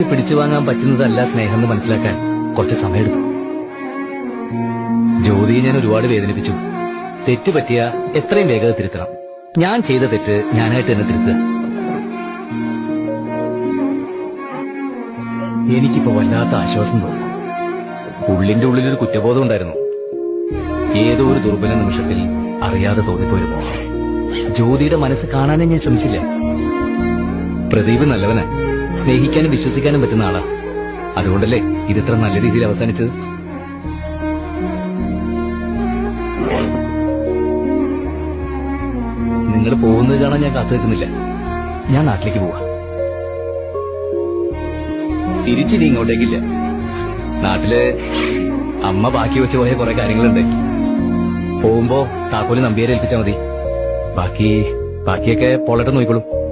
പിടിച്ചു വാങ്ങാൻ പറ്റുന്നതല്ല സ്നേഹം എന്ന് മനസ്സിലാക്കാൻ കുറച്ച് സമയമെടുത്തു. ജ്യോതിയെ ഞാൻ ഒരുപാട് വേദനിപ്പിച്ചു. തെറ്റ് പറ്റിയ എത്രയും വേഗം തിരുത്തണം. ഞാൻ ചെയ്ത തെറ്റ് ഞാനായിട്ട് തന്നെ തിരുത്തുക. എനിക്കിപ്പോ വല്ലാത്ത ആശ്വാസം തോന്നുന്നു. ഉള്ളിന്റെ ഉള്ളിലൊരു കുറ്റബോധം ഉണ്ടായിരുന്നു. ഏതോ ഒരു ദുർബല നിമിഷത്തിൽ അറിയാതെ തോന്നിപ്പോയൊരു മോഹം. ജ്യോതിയുടെ മനസ്സ് കാണാനേ ഞാൻ ശ്രമിച്ചില്ല. പ്രദീപ് നല്ലവനാ, സ്നേഹിക്കാനും വിശ്വസിക്കാനും പറ്റുന്ന ആളാ. അതുകൊണ്ടല്ലേ ഇതിത്ര നല്ല രീതിയിൽ അവസാനിച്ചത്. നിങ്ങൾ പോകുന്നത് കാണാൻ ഞാൻ കാത്തു നിൽക്കുന്നില്ല. ഞാൻ നാട്ടിലേക്ക് പോവാ. തിരിച്ചിനി ഇങ്ങോട്ടേക്കില്ല. നാട്ടില് അമ്മ ബാക്കി വെച്ച് പോയ കുറെ കാര്യങ്ങളുണ്ട്. പോകുമ്പോ താക്കോല് നമ്പിയാരെ ഏൽപ്പിച്ചാ മതി. ബാക്കിയൊക്കെ പോളട്ട് നോക്കിക്കോളും.